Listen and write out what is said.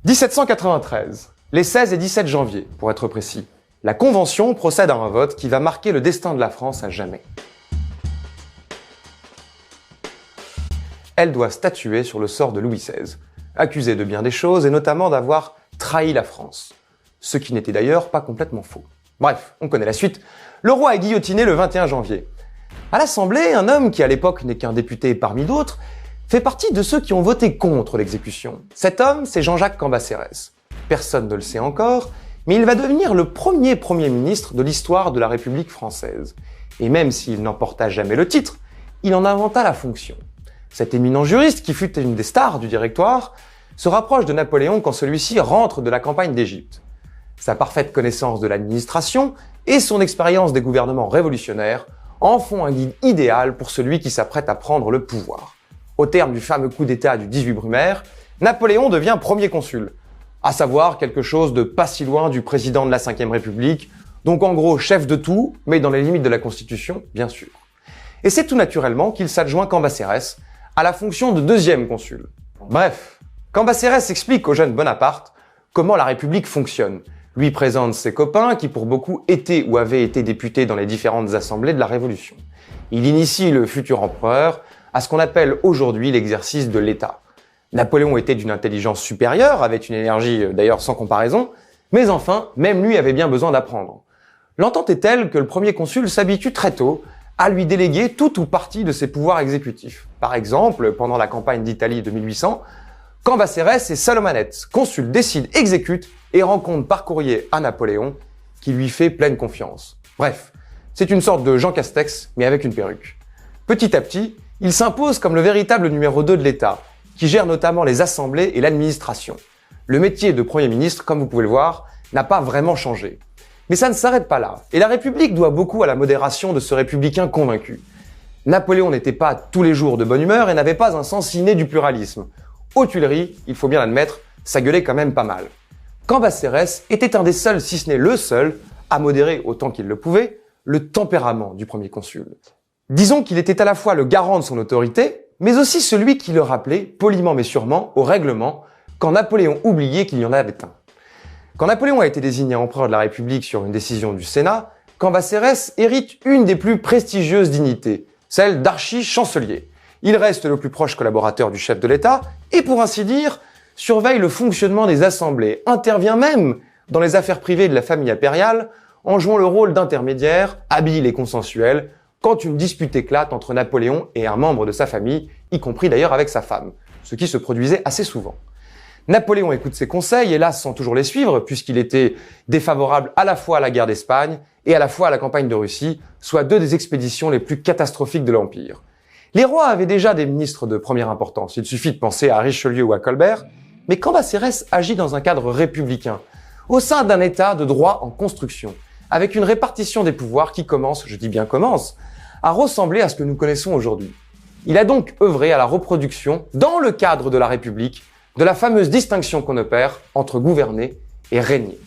1793, les 16 et 17 janvier, pour être précis, la Convention procède à un vote qui va marquer le destin de la France à jamais. Elle doit statuer sur le sort de Louis XVI, accusé de bien des choses et notamment d'avoir trahi la France. Ce qui n'était d'ailleurs pas complètement faux. Bref, on connaît la suite. Le roi est guillotiné le 21 janvier. À l'Assemblée, un homme qui à l'époque n'est qu'un député parmi d'autres, fait partie de ceux qui ont voté contre l'exécution. Cet homme, c'est Jean-Jacques Cambacérès. Personne ne le sait encore, mais il va devenir le premier Premier ministre de l'histoire de la République française. Et même s'il n'emporta jamais le titre, il en inventa la fonction. Cet éminent juriste, qui fut une des stars du Directoire, se rapproche de Napoléon quand celui-ci rentre de la campagne d'Égypte. Sa parfaite connaissance de l'administration et son expérience des gouvernements révolutionnaires en font un guide idéal pour celui qui s'apprête à prendre le pouvoir. Au terme du fameux coup d'État du 18 Brumaire, Napoléon devient premier consul, à savoir quelque chose de pas si loin du président de la Ve République, donc en gros chef de tout, mais dans les limites de la Constitution, bien sûr. Et c'est tout naturellement qu'il s'adjoint Cambacérès à la fonction de deuxième consul. Bref, Cambacérès explique au jeune Bonaparte comment la République fonctionne, lui présente ses copains qui pour beaucoup étaient ou avaient été députés dans les différentes assemblées de la Révolution. Il initie le futur empereur à ce qu'on appelle aujourd'hui l'exercice de l'État. Napoléon était d'une intelligence supérieure, avait une énergie d'ailleurs sans comparaison, mais enfin, même lui avait bien besoin d'apprendre. L'entente est telle que le premier consul s'habitue très tôt à lui déléguer tout ou partie de ses pouvoirs exécutifs. Par exemple, pendant la campagne d'Italie de 1800, Cambacérès et Salomanette, consul décide, exécute et rend compte par courrier à Napoléon qui lui fait pleine confiance. Bref, c'est une sorte de Jean Castex, mais avec une perruque. Petit à petit, il s'impose comme le véritable numéro 2 de l'État, qui gère notamment les assemblées et l'administration. Le métier de Premier ministre, comme vous pouvez le voir, n'a pas vraiment changé. Mais ça ne s'arrête pas là, et la République doit beaucoup à la modération de ce républicain convaincu. Napoléon n'était pas tous les jours de bonne humeur et n'avait pas un sens inné du pluralisme. Aux Tuileries, il faut bien l'admettre, ça gueulait quand même pas mal. Cambacérès était un des seuls, si ce n'est le seul, à modérer autant qu'il le pouvait, le tempérament du premier consul. Disons qu'il était à la fois le garant de son autorité, mais aussi celui qui le rappelait, poliment mais sûrement, au règlement, quand Napoléon oubliait qu'il y en avait un. Quand Napoléon a été désigné empereur de la République sur une décision du Sénat, Cambacérès hérite une des plus prestigieuses dignités, celle d'archi-chancelier. Il reste le plus proche collaborateur du chef de l'État et, pour ainsi dire, surveille le fonctionnement des assemblées, intervient même dans les affaires privées de la famille impériale en jouant le rôle d'intermédiaire, habile et consensuel, quand une dispute éclate entre Napoléon et un membre de sa famille, y compris d'ailleurs avec sa femme, ce qui se produisait assez souvent. Napoléon écoute ses conseils, hélas sans toujours les suivre, puisqu'il était défavorable à la fois à la guerre d'Espagne et à la fois à la campagne de Russie, soit deux des expéditions les plus catastrophiques de l'Empire. Les rois avaient déjà des ministres de première importance, il suffit de penser à Richelieu ou à Colbert, mais Cambacérès agit dans un cadre républicain, au sein d'un État de droit en construction, avec une répartition des pouvoirs qui commence, je dis bien commence, à ressembler à ce que nous connaissons aujourd'hui. Il a donc œuvré à la reproduction, dans le cadre de la République, de la fameuse distinction qu'on opère entre gouverner et régner.